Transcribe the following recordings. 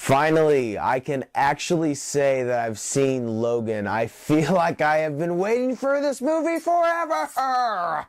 Finally, I can actually say that I've seen Logan. I feel like I have been waiting for this movie forever.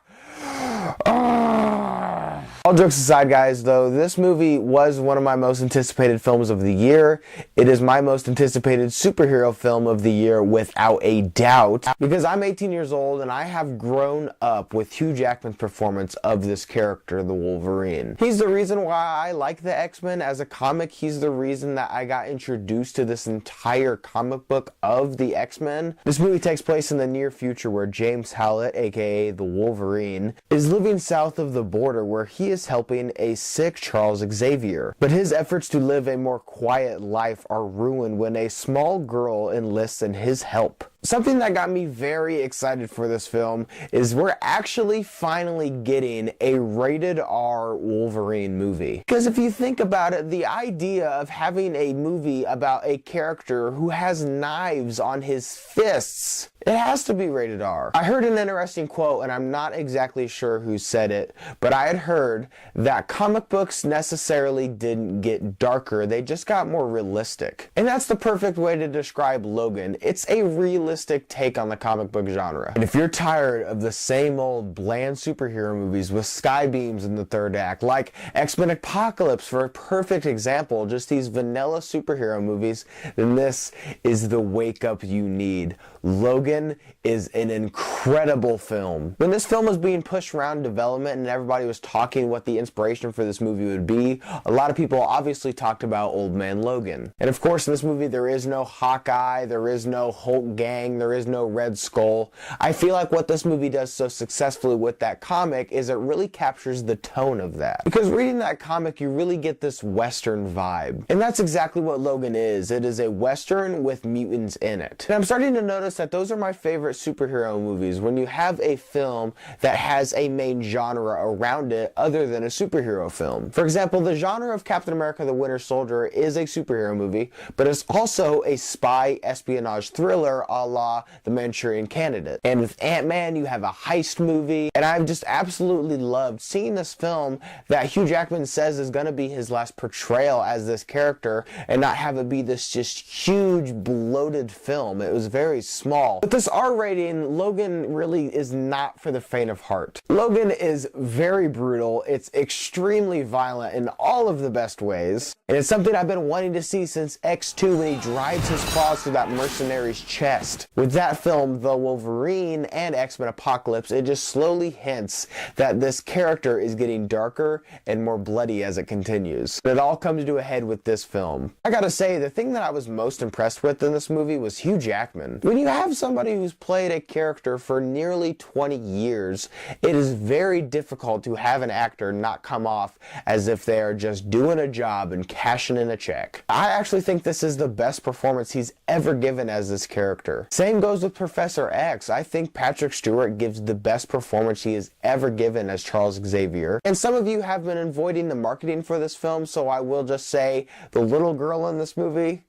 All jokes aside, guys, though, this movie was one of my most anticipated films of the year. It is my most anticipated superhero film of the year without a doubt, because I'm 18 years old and I have grown up with Hugh Jackman's performance of this character, the Wolverine. He's the reason why I like the X-Men as a comic. He's the reason that I got introduced to this entire comic book of the X-Men. This movie takes place in the near future where James Howlett, aka the Wolverine, is living south of the border where he is helping a sick Charles Xavier. But his efforts to live a more quiet life are ruined when a small girl enlists in his help. Something that got me very excited for this film is we're actually finally getting a rated R Wolverine movie. Because if you think about it, the idea of having a movie about a character who has knives on his fists, it has to be rated R. I heard an interesting quote, and I'm not exactly sure who said it, but I had heard that comic books necessarily didn't get darker, they just got more realistic. And that's the perfect way to describe Logan. It's a realistic take on the comic book genre. And if you're tired of the same old bland superhero movies with sky beams in the third act, like X-Men Apocalypse for a perfect example, just these vanilla superhero movies, then this is the wake up you need. Logan is an incredible film. When this film was being pushed around development and everybody was talking what the inspiration for this movie would be, a lot of people obviously talked about Old Man Logan. And of course in this movie there is no Hawkeye, there is no Hulk gang, there is no Red Skull. I feel like what this movie does so successfully with that comic is it really captures the tone of that. Because reading that comic you really get this Western vibe. And that's exactly what Logan is. It is a Western with mutants in it. And I'm starting to notice that those are my favorite superhero movies, when you have a film that has a main genre around it other than a superhero film. For example, the genre of Captain America the Winter Soldier is a superhero movie, but it's also a spy espionage thriller a la The Manchurian Candidate. And with Ant-Man you have a heist movie, and I've just absolutely loved seeing this film that Hugh Jackman says is going to be his last portrayal as this character and not have it be this just huge bloated film. It was very small. But this R rating, Logan really is not for the faint of heart. Logan is very brutal, it's extremely violent in all of the best ways, and it's something I've been wanting to see since X2 when he drives his claws through that mercenary's chest. With that film, The Wolverine and X-Men Apocalypse, it just slowly hints that this character is getting darker and more bloody as it continues. But it all comes to a head with this film. I gotta say, the thing that I was most impressed with in this movie was Hugh Jackman. When you have somebody who's played a character for nearly 20 years, it is very difficult to have an actor not come off as if they are just doing a job and cashing in a check. I actually think this is the best performance he's ever given as this character. Same goes with Professor X. I think Patrick Stewart gives the best performance he has ever given as Charles Xavier. And some of you have been avoiding the marketing for this film, so I will just say the little girl in this movie,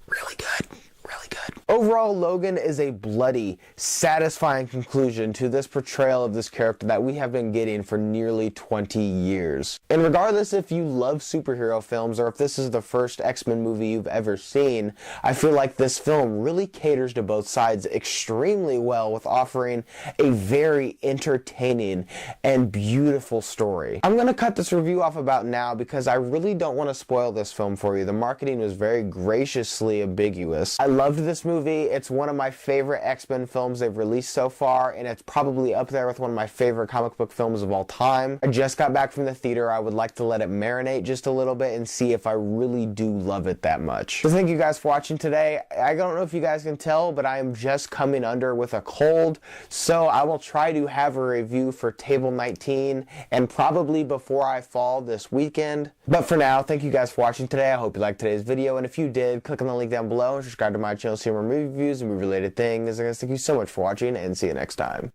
really good. Really good. Overall, Logan is a bloody, satisfying conclusion to this portrayal of this character that we have been getting for nearly 20 years. And regardless if you love superhero films or if this is the first X-Men movie you've ever seen, I feel like this film really caters to both sides extremely well with offering a very entertaining and beautiful story. I'm going to cut this review off about now because I really don't want to spoil this film for you. The marketing was very graciously ambiguous. I loved this movie. It's one of my favorite X-Men films they've released so far, and it's probably up there with one of my favorite comic book films of all time. I just got back from the theater. I would like to let it marinate just a little bit and see if I really do love it that much. So thank you guys for watching today. I don't know if you guys can tell, but I am just coming under with a cold, so I will try to have a review for Table 19 and probably before I fall this weekend. But for now, thank you guys for watching today. I hope you liked today's video, and if you did, click on the link down below and subscribe to my channel to see more movie reviews and movie related things. And guys, thank you so much for watching, and see you next time.